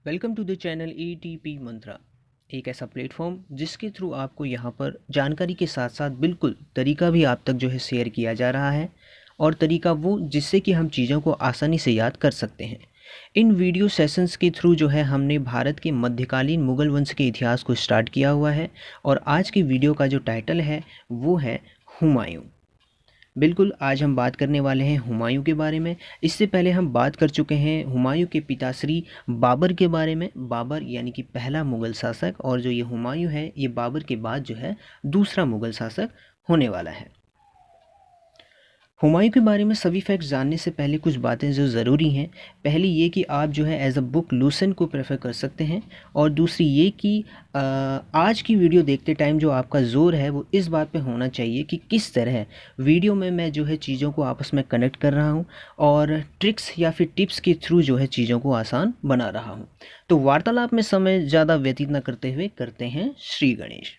Welcome to the channel ATP Mantra. एक ऐसा platform जिसके थ्रू आपको यहाँ पर जानकारी के साथ साथ बिल्कुल तरीका भी आप तक जो है शेयर किया जा रहा है, और तरीका वो जिससे कि हम चीज़ों को आसानी से याद कर सकते हैं। इन वीडियो सेशंस के थ्रू जो है हमने भारत के मध्यकालीन मुगल वंश के इतिहास को स्टार्ट किया हुआ है, और आज की वीडियो का जो टाइटल है वो है हुमायूं। बिल्कुल, आज हम बात करने वाले हैं हुमायूं के बारे में। इससे पहले हम बात कर चुके हैं हुमायूं के पिताश्री बाबर के बारे में। बाबर यानी कि पहला मुग़ल शासक, और जो ये हुमायूं है ये बाबर के बाद जो है दूसरा मुग़ल शासक होने वाला है। हुमायूं के बारे में सभी फैक्ट्स जानने से पहले कुछ बातें जो ज़रूरी हैं। पहली ये कि आप जो है एज अ बुक लूसेंट को प्रेफर कर सकते हैं, और दूसरी ये कि आज की वीडियो देखते टाइम जो आपका ज़ोर है वो इस बात पे होना चाहिए कि किस तरह वीडियो में मैं जो है चीज़ों को आपस में कनेक्ट कर रहा हूँ, और ट्रिक्स या फिर टिप्स के थ्रू जो है चीज़ों को आसान बना रहा हूँ। तो वार्तालाप में समय ज़्यादा व्यतीत न करते हुए करते हैं श्री गणेश।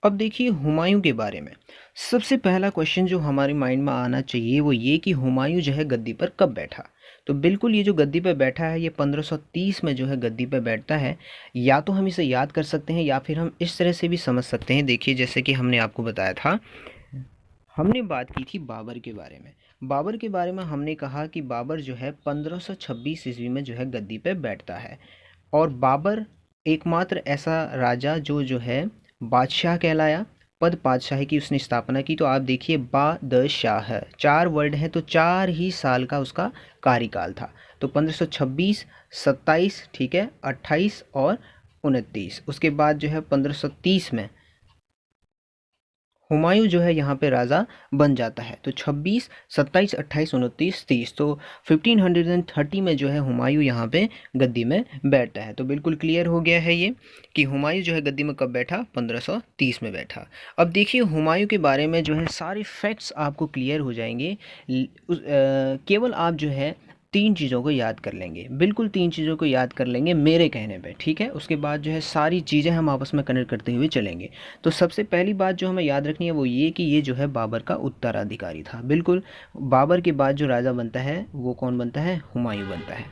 अब देखिए हुमायूं के बारे में सबसे पहला क्वेश्चन जो हमारे माइंड में आना चाहिए वो ये कि हुमायूं जो है गद्दी पर कब बैठा। तो बिल्कुल ये जो गद्दी पर बैठा है ये 1530 में जो है गद्दी पर बैठता है। या तो हम इसे याद कर सकते हैं या फिर हम इस तरह से भी समझ सकते हैं। देखिए, जैसे कि हमने आपको बताया था, हमने बात की थी बाबर के बारे में। बाबर के बारे में हमने कहा कि बाबर जो है 1526 ईस्वी में जो है गद्दी पर बैठता है, और बाबर एकमात्र ऐसा राजा जो है बादशाह कहलाया। पद बादशाही की उसने स्थापना की। तो आप देखिए बादशाह, चार वर्ड हैं तो 4 ही साल का उसका कार्यकाल था। तो 1526, 27, ठीक है, 28 और 29। उसके बाद जो है 1530 में हुमायूं जो है यहाँ पे राजा बन जाता है। तो 26, 27, 28, 29, 30, तो 1530 में जो है हुमायूं यहाँ पे गद्दी में बैठता है। तो बिल्कुल क्लियर हो गया है ये कि हुमायूं जो है गद्दी में कब बैठा, 1530 में बैठा। अब देखिए हुमायूं के बारे में जो है सारे फैक्ट्स आपको क्लियर हो जाएंगे। केवल आप जो है 3 चीज़ों को याद कर लेंगे, बिल्कुल 3 चीज़ों को याद कर लेंगे मेरे कहने पे, ठीक है। उसके बाद जो है सारी चीज़ें हम आपस में कनेक्ट करते हुए चलेंगे। तो सबसे पहली बात जो हमें याद रखनी है वो ये कि ये जो है बाबर का उत्तराधिकारी था। बिल्कुल, बाबर के बाद जो राजा बनता है वो कौन बनता है, हुमायूं बनता है।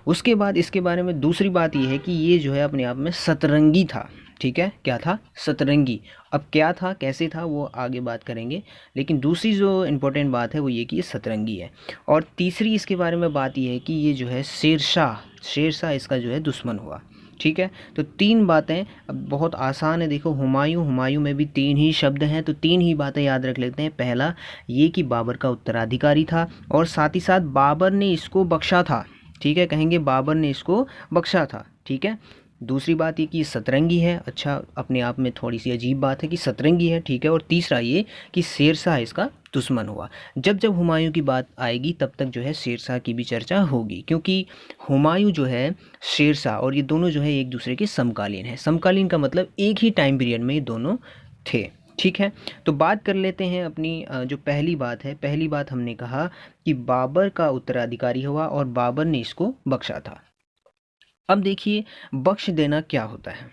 उसके बाद इसके बारे में दूसरी बात ये है कि ये जो है अपने आप में सतरंगी था। ठीक है, क्या था, सतरंगी। अब क्या था, कैसे था, वो आगे बात करेंगे। लेकिन दूसरी जो इम्पोर्टेंट बात है वो ये कि ये सतरंगी है। और तीसरी इसके बारे में बात ये है कि ये जो है शेरशाह इसका जो है दुश्मन हुआ। ठीक है, तो 3 बातें। अब बहुत आसान है, देखो हुमायूं में भी 3 ही शब्द हैं, तो 3 ही बातें याद रख लेते हैं। पहला ये कि बाबर का उत्तराधिकारी था, और साथ ही साथ बाबर ने इसको बख्शा था। ठीक है, कहेंगे बाबर ने इसको बख्शा था। ठीक है, दूसरी बात ये कि सतरंगी है। अच्छा, अपने आप में थोड़ी सी अजीब बात है कि सतरंगी है, ठीक है। और तीसरा ये कि शेरशाह इसका दुश्मन हुआ। जब जब हुमायूं की बात आएगी तब तक जो है शेरशाह की भी चर्चा होगी, क्योंकि हुमायूं जो है शेरशाह और ये दोनों जो है एक दूसरे के समकालीन है। समकालीन का मतलब एक ही टाइम पीरियड में ये दोनों थे। ठीक है, तो बात कर लेते हैं अपनी जो पहली बात है। पहली बात हमने कहा कि बाबर का उत्तराधिकारी हुआ और बाबर ने इसको बख्शा था। अब देखिए, बख्श देना क्या होता है।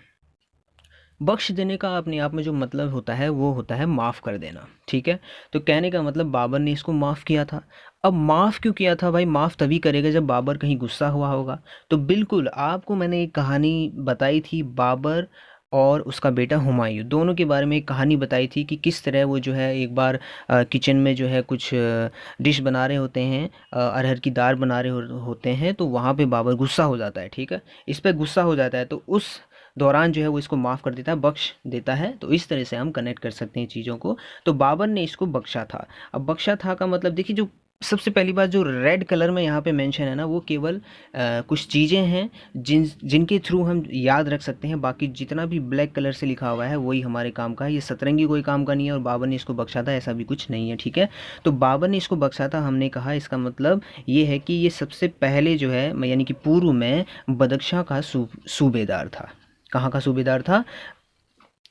बख्श देने का अपने आप में जो मतलब होता है वो होता है माफ़ कर देना। ठीक है, तो कहने का मतलब बाबर ने इसको माफ़ किया था। अब माफ़ क्यों किया था भाई, माफ़ तभी करेगा जब बाबर कहीं गुस्सा हुआ होगा। तो बिल्कुल आपको मैंने एक कहानी बताई थी, बाबर और उसका बेटा हुमायूं दोनों के बारे में एक कहानी बताई थी कि किस तरह वो जो है एक बार किचन में जो है कुछ डिश बना रहे होते हैं, अरहर की दाल बना रहे होते हैं, तो वहाँ पे बाबर गुस्सा हो जाता है। ठीक है, इस पर गुस्सा हो जाता है, तो उस दौरान जो है वो इसको माफ़ कर देता है, बख्श देता है। तो इस तरह से हम कनेक्ट कर सकते हैं चीज़ों को। तो बाबर ने इसको बख्शा था। अब बख्शा था का मतलब देखिए, जो सबसे पहली बात जो रेड कलर में यहाँ पे मेंशन है ना, वो केवल कुछ चीज़ें हैं जिनके थ्रू हम याद रख सकते हैं। बाकी जितना भी ब्लैक कलर से लिखा हुआ है वही हमारे काम का है। ये सतरंगी कोई काम का नहीं है, और बाबर ने इसको बख्शा था ऐसा भी कुछ नहीं है। ठीक है, तो बाबर ने इसको बख्शा था, हमने कहा इसका मतलब ये है कि ये सबसे पहले जो है यानी कि पूर्व में बदख्शां का सूबेदार था। कहाँ का सूबेदार था,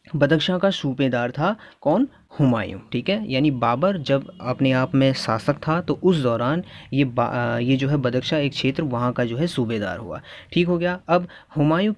बदख्शां का सूबेदार था कौन, हुमायूं, ठीक है। यानी बाबर जब अपने आप में शासक था तो उस दौरान ये जो है बदख्शा एक क्षेत्र वहाँ का जो है सूबेदार हुआ, ठीक हो गया। अब हुमायूं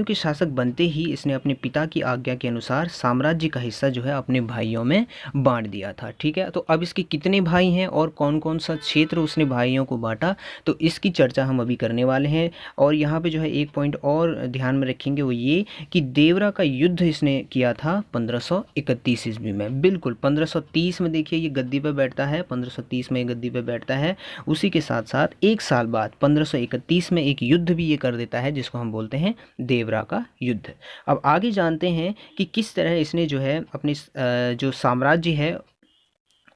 के शासक बनते ही इसने अपने पिता की आज्ञा के अनुसार साम्राज्य का हिस्सा जो है अपने भाइयों में बांट दिया था, ठीक है। तो अब इसके कितने भाई हैं और कौन कौन सा क्षेत्र उसने भाइयों को बांटा, तो इसकी चर्चा हम अभी करने वाले हैं। और यहाँ पे जो है एक पॉइंट और ध्यान में रखेंगे, वो ये कि देवरा का युद्ध इसने किया था 1531 ईस्वी में। बिल्कुल 1530 में देखिए ये गद्दी पे बैठता है, 1530 में गद्दी पे बैठता है। उसी के साथ साथ एक साल बाद 1531 में एक युद्ध भी ये कर देता है जिसको हम बोलते हैं देवरा का युद्ध। अब आगे जानते हैं कि किस तरह इसने जो है अपने जो साम्राज्य है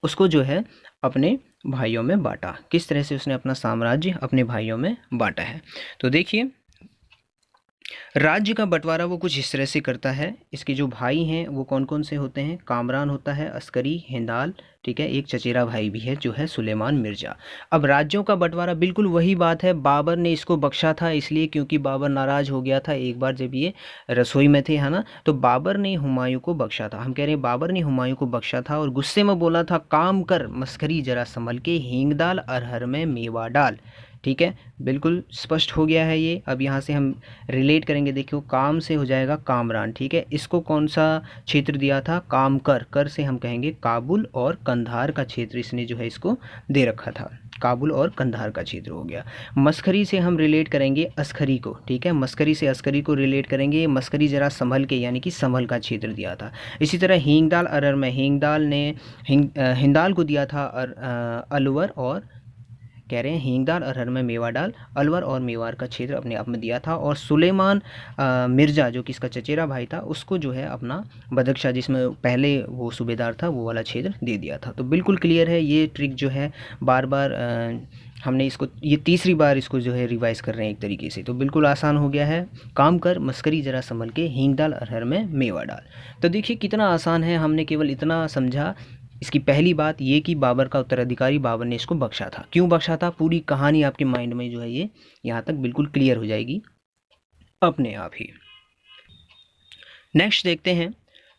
उसको जो है अपने भाइयों में बांटा, किस तरह से उसने अपना साम्राज्य अपने भाइयों में बांटा है। तो देखिए राज्य का बंटवारा वो कुछ इस तरह से करता है। इसके जो भाई हैं वो कौन कौन से होते हैं, कामरान होता है, अस्करी, हिंदाल, ठीक है। एक चचेरा भाई भी है जो है सुलेमान मिर्ज़ा। अब राज्यों का बंटवारा बिल्कुल वही बात है, बाबर ने इसको बख्शा था इसलिए क्योंकि बाबर नाराज़ हो गया था एक बार जब ये रसोई में थे, है ना। तो बाबर ने हुमायूं को बख्शा था, हम कह रहे हैं बाबर ने हुमायूं को बख्शा था और गुस्से में बोला था काम कर मस्करी जरा संभल के, हींग डाल अरहर में मेवा डाल, ठीक है। बिल्कुल स्पष्ट हो गया है ये। अब यहाँ से हम रिलेट करेंगे, देखियो काम से हो जाएगा कामरान, ठीक है। इसको कौन सा क्षेत्र दिया था, काम कर, कर से हम कहेंगे काबुल और कंधार का क्षेत्र इसने जो है इसको दे रखा था, काबुल और कंधार का क्षेत्र हो गया। मस्करी से हम रिलेट करेंगे अस्करी को, ठीक है। मस्करी से अस्करी को रिलेट करेंगे, मस्करी ज़रा संभल के यानी कि संभल का क्षेत्र दिया था। इसी तरह हींगदाल अरर में हींगदाल ने हिंदाल को दिया था अलवर और कह रहे हैं हींगदार अरहर में मेवा डाल, अलवर और मेवाड़ का क्षेत्र अपने आप में दिया था। और सुलेमान मिर्ज़ा जो कि इसका चचेरा भाई था उसको जो है अपना बदख्शा जिसमें पहले वो सूबेदार था वो वाला क्षेत्र दे दिया था। तो बिल्कुल क्लियर है, ये ट्रिक जो है बार बार हमने इसको ये तीसरी बार इसको जो है रिवाइज कर रहे हैं एक तरीके से। तो बिल्कुल आसान हो गया है, काम कर मस्करी ज़रा संभल के, हींग डाल अरहर में मेवा डाल। तो देखिए कितना आसान है, हमने केवल इतना समझा। इसकी पहली बात ये कि बाबर का उत्तराधिकारी बाबर ने इसको बख्शा था, क्यों बख्शा था, पूरी कहानी आपके माइंड में जो है ये यहाँ तक बिल्कुल क्लियर हो जाएगी अपने आप ही। नेक्स्ट देखते हैं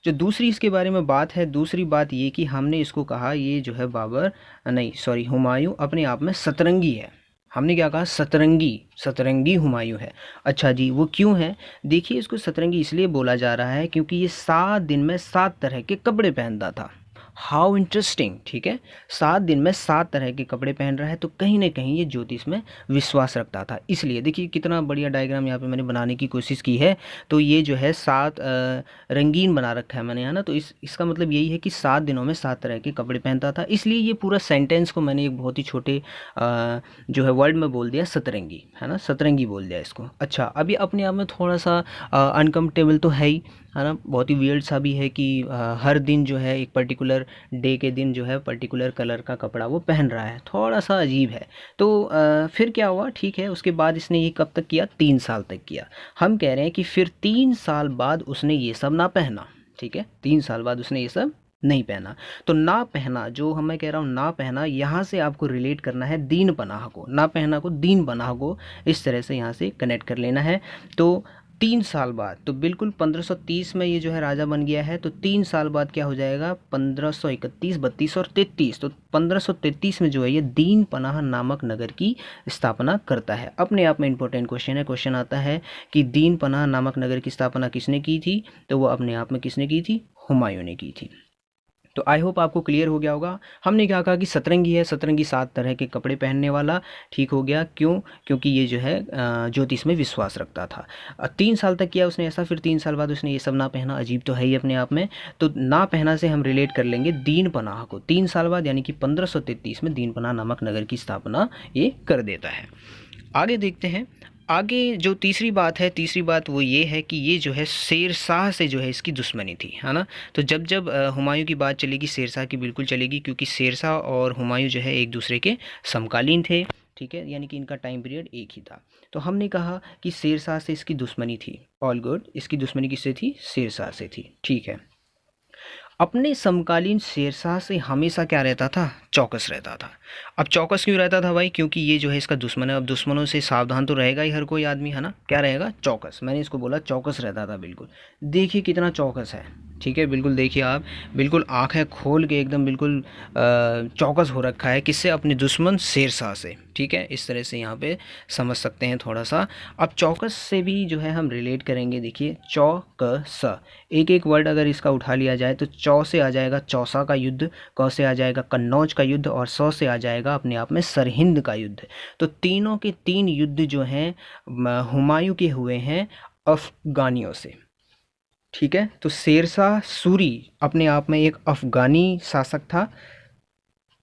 जो दूसरी इसके बारे में बात है। दूसरी बात ये कि हमने इसको कहा ये जो है बाबर नहीं सॉरी हुमायूं अपने आप में सतरंगी है। हमने क्या कहा, सतरंगी, सतरंगी हुमायूं है। अच्छा जी, वो क्यों है, देखिए इसको सतरंगी इसलिए बोला जा रहा है क्योंकि ये 7 दिन में 7 तरह के कपड़े पहनता था। हाउ इंटरेस्टिंग, ठीक है। 7 दिन में 7 तरह के कपड़े पहन रहा है तो कहीं ना कहीं ये ज्योतिष में विश्वास रखता था। इसलिए देखिए कितना बढ़िया डायग्राम यहाँ पे मैंने बनाने की कोशिश की है। तो ये जो है 7 रंगीन बना रखा है मैंने, है ना। तो इसका मतलब यही है कि 7 दिनों में 7 तरह के कपड़े पहनता था। इसलिए ये पूरा सेंटेंस को मैंने एक बहुत ही छोटे जो है वर्ड में बोल दिया सतरंगी, है ना, सतरंगी बोल दिया इसको। अच्छा, अभी अपने आप में थोड़ा सा अनकम्फर्टेबल तो है ही, है ना, बहुत ही वियर्ड सा भी है कि हर दिन जो है एक पर्टिकुलर डे के दिन जो है पर्टिकुलर कलर का कपड़ा वो पहन रहा है, थोड़ा सा अजीब है। तो फिर क्या हुआ, ठीक है, उसके बाद इसने ये कब तक किया, 3 साल तक किया। हम कह रहे हैं कि फिर 3 साल बाद उसने ये सब ना पहना, ठीक है, 3 साल बाद उसने ये सब नहीं पहना। तो ना पहना जो हम मैं कह रहा हूँ ना पहना, यहाँ से आपको रिलेट करना है दीन पनाह को, ना पहना को दीन पनाह को इस तरह से यहाँ से कनेक्ट कर लेना है। तो 3 साल बाद, तो बिल्कुल 1530 में ये जो है राजा बन गया है। तो 3 साल बाद क्या हो जाएगा, 1531, 32 और 33। तो 1533 में जो है ये दीन पनाह नामक नगर की स्थापना करता है। अपने आप में इंपॉर्टेंट क्वेश्चन है, क्वेश्चन आता है कि दीन पनाह नामक नगर की स्थापना किसने की थी, तो वो अपने आप में किसने की थी, हुमायूं ने की थी। तो आई होप आपको क्लियर हो गया होगा। हमने क्या कहा कि सतरंगी है, सतरंगी 7 तरह के कपड़े पहनने वाला, ठीक हो गया, क्यों, क्योंकि ये जो है ज्योतिष में विश्वास रखता था। 3 साल तक किया उसने ऐसा, फिर 3 साल बाद उसने ये सब ना पहना, अजीब तो है ही अपने आप में। तो ना पहना से हम रिलेट कर लेंगे दीन पनाह को, 3 साल बाद यानी कि 1533 में दीन पनाह नामक नगर की स्थापना ये कर देता है। आगे देखते हैं, आगे जो तीसरी बात है, तीसरी बात वो ये है कि ये जो है शेरशाह से जो है इसकी दुश्मनी थी, है ना। तो जब जब हुमायूं की बात चलेगी शेरशाह की बिल्कुल चलेगी, क्योंकि शेरशाह और हुमायूं जो है एक दूसरे के समकालीन थे, ठीक है, यानी कि इनका टाइम पीरियड एक ही था। तो हमने कहा कि शेरशाह से इसकी दुश्मनी थी, ऑल गुड, इसकी दुश्मनी किससे थी, शेरशाह से थी, ठीक है। अपने समकालीन शेरशाह से हमेशा क्या रहता था, चौकस रहता था। अब चौकस क्यों रहता था भाई? क्योंकि ये जो है इसका दुश्मन है। अब दुश्मनों से सावधान तो रहेगा ही हर कोई आदमी, है ना? क्या रहेगा? चौकस। मैंने इसको बोला चौकस रहता था बिल्कुल। देखिए कितना चौकस है, ठीक है? बिल्कुल देखिए आप, बिल्कुल आंखें खोल के एकदम बिल्कुल चौकस हो रखा है। किससे? अपने दुश्मन शेरशाह से, ठीक है? इस तरह से यहाँ पे समझ सकते हैं थोड़ा सा। अब चौकस से भी जो है हम रिलेट करेंगे। देखिए चौकस, एक एक वर्ड अगर इसका उठा लिया जाए तो चौ से आ जाएगा चौसा का युद्ध, क से आ जाएगा कन्नौज का युद्ध, और सौ से आ जाएगा अपने आप में सरहिंद का युद्ध। तो तीनों के तीन युद्ध जो हैं हुमायूं के हुए हैं अफ़गानियों से, ठीक है? तो शेरशाह सूरी अपने आप में एक अफ़गानी शासक था।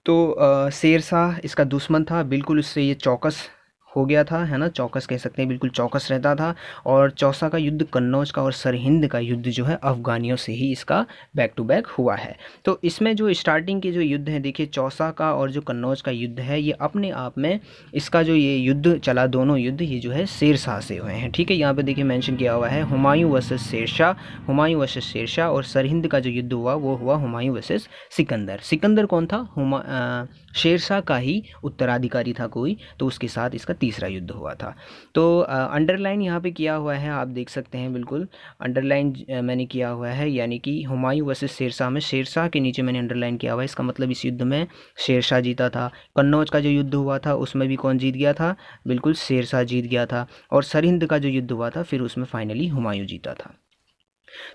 तो शेरशाह इसका दुश्मन था, बिल्कुल उससे ये चौकस हो गया था, है ना? चौकस कह सकते हैं, बिल्कुल चौकस रहता था। और चौसा का युद्ध कन्नौज का और सरहिंद का युद्ध जो है अफ़गानियों से ही इसका बैक टू बैक हुआ है। तो इसमें जो स्टार्टिंग के जो युद्ध हैं, देखिए चौसा का और जो कन्नौज का युद्ध है, ये अपने आप में इसका जो ये युद्ध चला, दोनों युद्ध ये जो है शेरशाह से हुए हैं, ठीक है? यहाँ पे देखिए मेंशन किया हुआ है हुमायूं वर्सेस शेरशाह, हुमायूं वर्सेस शेरशाह। और सरहिंद का जो युद्ध हुआ वो हुआ हुमायूं वर्सेस सिकंदर। सिकंदर कौन था? शेरशाह का ही उत्तराधिकारी था कोई, तो उसके साथ इसका तीसरा युद्ध हुआ था। तो अंडरलाइन यहाँ पे किया हुआ है, आप देख सकते हैं, बिल्कुल अंडरलाइन मैंने किया हुआ है, यानी कि हुमायूं वर्सेस शेरशाह में शेरशाह के नीचे मैंने अंडरलाइन किया हुआ है। इसका मतलब इस युद्ध में शेरशाह जीता था। कन्नौज का जो युद्ध हुआ था उसमें भी कौन जीत गया था? बिल्कुल शेरशाह जीत गया था। और सरहिंद का जो युद्ध हुआ था फिर उसमें फाइनली हुमायूं जीता था।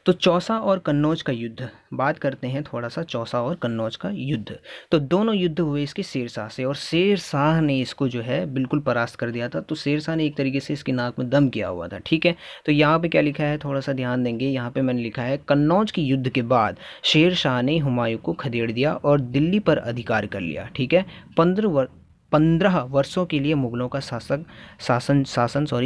तो चौसा और कन्नौज का युद्ध, बात करते हैं थोड़ा सा चौसा और कन्नौज का युद्ध। तो दोनों युद्ध हुए इसके शेरशाह से, और शेरशाह ने इसको जो है बिल्कुल परास्त कर दिया था। तो शेरशाह ने एक तरीके से इसकी नाक में दम किया हुआ था, ठीक है? तो यहाँ पे क्या लिखा है, थोड़ा सा ध्यान देंगे। यहाँ पे मैंने लिखा है कन्नौज के युद्ध के बाद शेरशाह ने हुमायूं को खदेड़ दिया और दिल्ली पर अधिकार कर लिया, ठीक है? 15 वर्षों के लिए मुगलों का शासन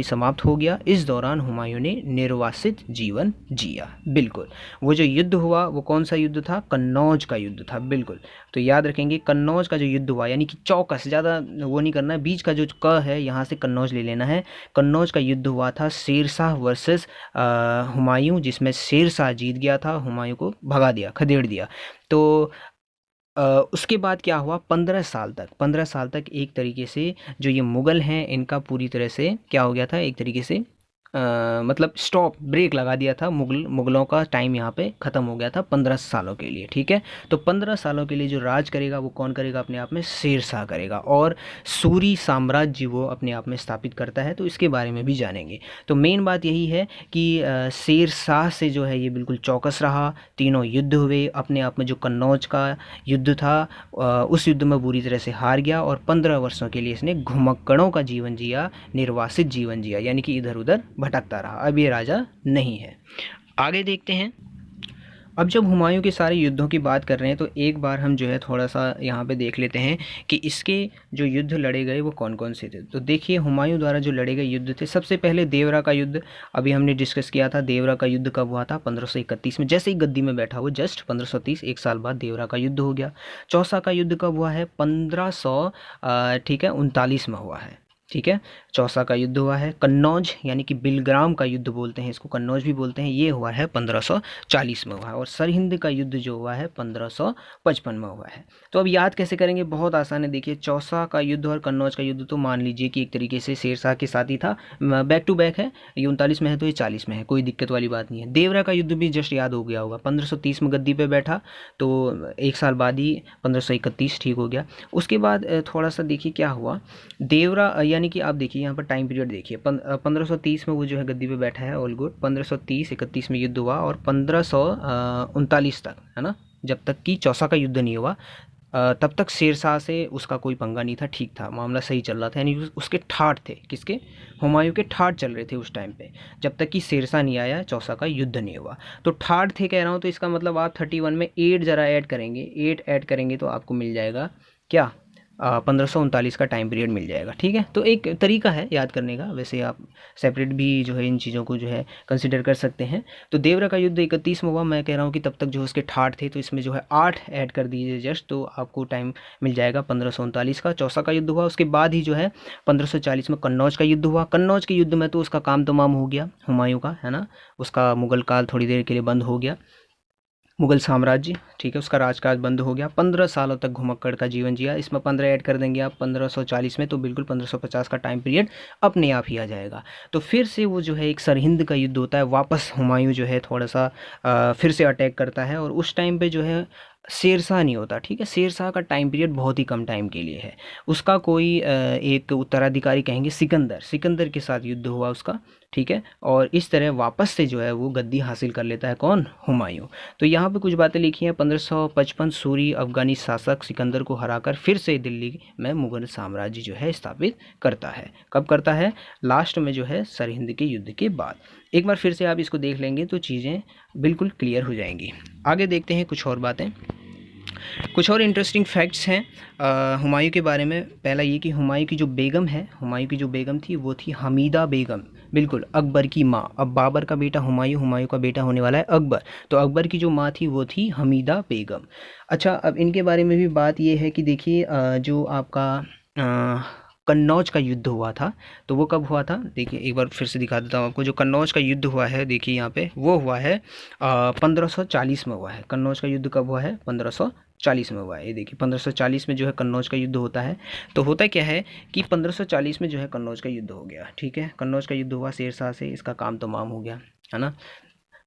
समाप्त हो गया। इस दौरान हुमायूं ने निर्वासित जीवन जिया। बिल्कुल, वो जो युद्ध हुआ वो कौन सा युद्ध था? कन्नौज का युद्ध था, बिल्कुल। तो याद रखेंगे कन्नौज का जो युद्ध हुआ, यानी कि चौकस, ज़्यादा वो नहीं करना है, बीच का जो क है यहाँ से कन्नौज ले लेना है। कन्नौज का युद्ध हुआ था शेरशाह वर्सेस हुमायूं, जिसमें शेरशाह जीत गया था, हुमायूं को भगा दिया, खदेड़ दिया। तो उसके बाद क्या हुआ? 15 साल तक एक तरीके से जो ये मुग़ल हैं इनका पूरी तरह से क्या हो गया था, एक तरीके से मतलब स्टॉप, ब्रेक लगा दिया था। मुग़लों का टाइम यहाँ पे ख़त्म हो गया था 15 सालों के लिए, ठीक है? तो 15 सालों के लिए जो राज करेगा वो कौन करेगा? अपने आप में शेरशाह करेगा, और सूरी साम्राज्य वो अपने आप में स्थापित करता है। तो इसके बारे में भी जानेंगे। तो मेन बात यही है कि शेरशाह से जो है ये बिल्कुल चौकस रहा। तीनों युद्ध हुए, अपने आप में जो कन्नौज का युद्ध था उस युद्ध में बुरी तरह से हार गया, और 15 वर्षों के लिए इसने घुमक्कड़ों का जीवन जिया, निर्वासित जीवन जिया, यानी कि इधर उधर भटकता रहा। अब ये राजा नहीं है। आगे देखते हैं। अब जब हुमायूं के सारे युद्धों की बात कर रहे हैं तो एक बार हम जो है थोड़ा सा यहाँ पे देख लेते हैं कि इसके जो युद्ध लड़े गए वो कौन कौन से थे। तो देखिए हुमायूं द्वारा जो लड़े गए युद्ध थे, सबसे पहले देवरा का युद्ध अभी हमने डिस्कस किया था। देवरा का युद्ध कब हुआ था? 1531 में, जैसे ही गद्दी में बैठा वो जस्ट 1530, एक साल बाद देवरा का युद्ध हो गया। चौसा का युद्ध कब हुआ है? 1500 ठीक है 39 में हुआ है, ठीक है? चौसा का युद्ध हुआ है। कन्नौज यानी कि बिलग्राम का युद्ध बोलते हैं इसको, कन्नौज भी बोलते हैं, ये हुआ है 1540 में हुआ है। और सरहिंद का युद्ध जो हुआ है 1555 में हुआ है। तो अब याद कैसे करेंगे? बहुत आसान है। देखिए चौसा का युद्ध और कन्नौज का युद्ध तो मान लीजिए कि एक तरीके से शेरशाह के साथ ही था, बैक टू बैक है। ये 39 में है तो ये 40 में है, कोई दिक्कत वाली बात नहीं है। देवरा का युद्ध भी जस्ट याद हो गया होगा, 1530 में गद्दी पे बैठा, तो एक साल बाद ही 1531 ठीक हो गया। उसके बाद थोड़ा सा देखिए क्या हुआ। देवरा यानी कि आप देखिए यहाँ पर टाइम पीरियड देखिए, 1530 में वो जो है गद्दी पे बैठा है, ऑल गुड। 1530-31 में युद्ध हुआ, और 1539 तक, है ना, जब तक कि चौसा का युद्ध नहीं हुआ तब तक शेरशाह से उसका कोई पंगा नहीं था, ठीक था, मामला सही चल रहा था। यानी उसके ठाठ थे, किसके? हुमायूं के ठाठ चल रहे थे उस टाइम पे, जब तक कि शेरशाह नहीं आया, चौसा का युद्ध नहीं हुआ। तो ठाठ थे कह रहा हूँ, तो इसका मतलब आप 31 में 8 ज़रा ऐड करेंगे, 8 ऐड करेंगे तो आपको मिल जाएगा क्या? 1539 का टाइम पीरियड मिल जाएगा, ठीक है? तो एक तरीका है याद करने का, वैसे आप सेपरेट भी जो है इन चीज़ों को जो है कंसिडर कर सकते हैं। तो देवरा का युद्ध 31 में हुआ, मैं कह रहा हूँ कि तब तक जो उसके ठाठ थे, तो इसमें जो है 8 ऐड कर दीजिए जस्ट, तो आपको टाइम मिल जाएगा 1539 का। चौसा का युद्ध हुआ, उसके बाद ही जो है 1540 में कन्नौज का युद्ध हुआ। कन्नौज के युद्ध में तो उसका काम तमाम हो गया हुमायूं का, है ना, उसका मुगल काल थोड़ी देर के लिए बंद हो गया। मुगल साम्राज्य, ठीक है, उसका राजकाज बंद हो गया। 15 सालों तक घुमक्कड़ का जीवन जिया। इसमें 15 ऐड कर देंगे आप 1540 में, तो बिल्कुल 1550 का टाइम पीरियड अपने आप ही आ जाएगा। तो फिर से वो जो है एक सरहिंद का युद्ध होता है, वापस हुमायूं जो है थोड़ा सा फिर से अटैक करता है, और उस टाइम पे जो है शेरशाह नहीं होता, ठीक है। शेरशाह का टाइम पीरियड बहुत ही कम टाइम के लिए है। उसका कोई एक उत्तराधिकारी कहेंगे सिकंदर, सिकंदर के साथ युद्ध हुआ उसका, ठीक है। और इस तरह वापस से जो है वो गद्दी हासिल कर लेता है कौन, हुमायूं। तो यहाँ पे कुछ बातें लिखी हैं। 1555 सूरी अफगानी शासक सिकंदर को हराकर फिर से दिल्ली में मुगल साम्राज्य जो है स्थापित करता है। कब करता है, लास्ट में जो है सरहिंद के युद्ध के बाद। एक बार फिर से आप इसको देख लेंगे तो चीज़ें बिल्कुल क्लियर हो जाएंगी। आगे देखते हैं कुछ और बातें, कुछ और इंटरेस्टिंग फैक्ट्स हैं हुमायूं के बारे में। पहला ये कि हुमायूं की जो बेगम है, हुमायूं की जो बेगम थी वो थी हमीदा बेगम, बिल्कुल अकबर की माँ। अब बाबर का बेटा हुमायूं, हुमायूं का बेटा होने वाला है अकबर, तो अकबर की जो माँ थी वो थी हमीदा बेगम। अच्छा, अब इनके बारे में भी बात ये है कि देखिए जो आपका कन्नौज का युद्ध हुआ था, तो वो कब हुआ था, देखिए एक बार फिर से दिखा देता हूँ आपको। जो कन्नौज का युद्ध हुआ है, देखिए यहाँ पे वो हुआ है 1540 में हुआ है। कन्नौज का युद्ध कब हुआ है, 1540 में हुआ है। ये देखिए 1540 में जो है कन्नौज का युद्ध होता है। तो होता क्या है कि 1540 में जो है कन्नौज का युद्ध हो गया, ठीक है। कन्नौज का युद्ध हुआ शेरशाह से, इसका काम तमाम हो गया, है ना।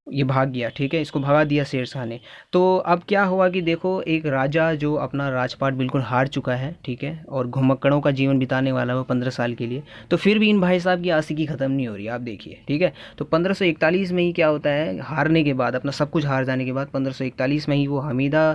ये भाग गया, ठीक है, इसको भगा दिया शेरशाह ने। तो अब क्या हुआ कि देखो एक राजा जो अपना राजपाट बिल्कुल हार चुका है, ठीक है, और घुमक्कड़ों का जीवन बिताने वाला है 15 साल के लिए, तो फिर भी इन भाई साहब की आशिकी ख़त्म नहीं हो रही, आप देखिए, ठीक है। तो 1541 में ही क्या होता है, हारने के बाद, अपना सब कुछ हार जाने के बाद 1541 में ही वो हमीदा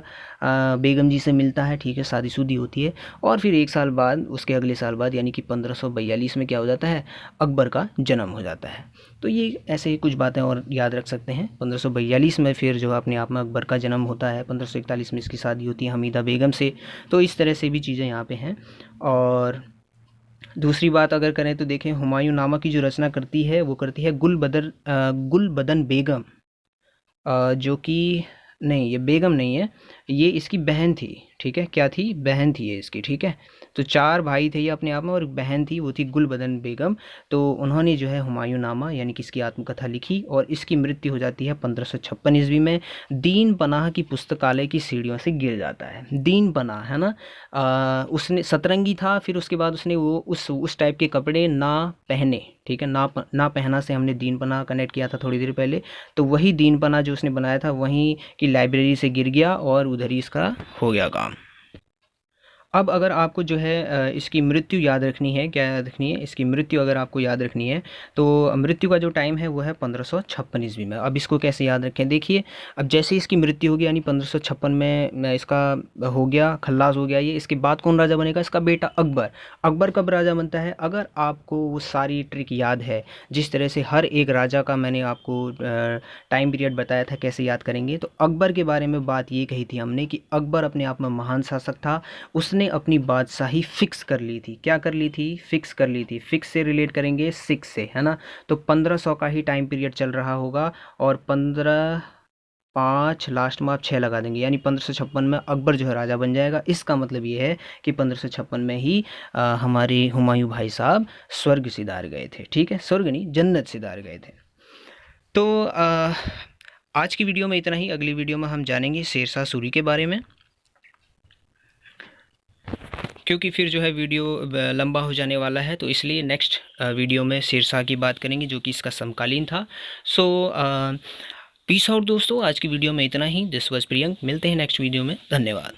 बेगम जी से मिलता है, ठीक है, शादीशुदी होती है। और फिर एक साल बाद, उसके अगले साल बाद, यानी कि 1542 में क्या हो जाता है, अकबर का जन्म हो जाता है। तो ये ऐसे ही कुछ बातें और याद रख सकते हैं। 1542 में फिर जो अपने आप में अकबर का जन्म होता है, 1541 में इसकी शादी होती है हमीदा बेगम से। तो इस तरह से भी चीज़ें यहाँ पे हैं। और दूसरी बात अगर करें तो देखें, हुमायूं नामा की जो रचना करती है वो करती है गुलबदन बेगम, जो कि नहीं, ये बेगम नहीं है, ये इसकी बहन थी, ठीक है। क्या थी, बहन थी ये इसकी, ठीक है। तो 4 भाई थे ये अपने आप में, और एक बहन थी वो थी गुलबदन बेगम। तो उन्होंने जो है हुमायूं नामा यानी कि इसकी आत्मकथा लिखी, और इसकी मृत्यु हो जाती है 1556 ईस्वी में। दीन पनाह की पुस्तकालय की सीढ़ियों से गिर जाता है। दीन पनाह है ना, उसने सतरंगी था, फिर उसके बाद उसने वो उस टाइप के कपड़े ना पहने, ठीक है। ना पहना से हमने दीन पनाह कनेक्ट किया था थोड़ी देर पहले। तो वही दीन पनाह जो उसने बनाया था वहीं की लाइब्रेरी से गिर गया, और उधर ही इसका हो गया काम। अब अगर आपको जो है इसकी मृत्यु याद रखनी है, क्या याद रखनी है, इसकी मृत्यु अगर आपको याद रखनी है तो मृत्यु का जो टाइम है वो है 1556 ईस्वी में। अब इसको कैसे याद रखें, देखिए अब जैसे इसकी मृत्यु होगी यानी 1556 में इसका हो गया, खल्लास हो गया ये, इसके बाद कौन राजा बनेगा, इसका बेटा अकबर। अकबर कब राजा बनता है, अगर आपको वो सारी ट्रिक याद है, जिस तरह से हर एक राजा का मैंने आपको टाइम पीरियड बताया था कैसे याद करेंगे, तो अकबर के बारे में बात ये कही थी हमने कि अकबर अपने आप में महान शासक था। उसने अपनी बादशाही फिक्स कर ली थी, क्या कर ली थी, फिक्स कर ली थी। फिक्स से रिलेट करेंगे 6 से, है ना। तो 1500 का ही टाइम पीरियड चल रहा होगा, और 15 5 लास्ट में आप 6 लगा देंगे, यानी 1556 में अकबर जो है राजा बन जाएगा। इसका मतलब ये है कि 1556 में ही हमारे हुमायूं भाई साहब स्वर्ग सिधार गए थे, ठीक है, स्वर्ग नहीं जन्नत सिधार गए थे। तो आज की वीडियो में इतना ही। अगली वीडियो में हम जानेंगे शेरशाह सूरी के बारे में, क्योंकि फिर जो है वीडियो लंबा हो जाने वाला है, तो इसलिए नेक्स्ट वीडियो में शेरशाह की बात करेंगे जो कि इसका समकालीन था। सो पीस आउट दोस्तों, आज की वीडियो में इतना ही। दिस वाज प्रियंक, मिलते हैं नेक्स्ट वीडियो में, धन्यवाद।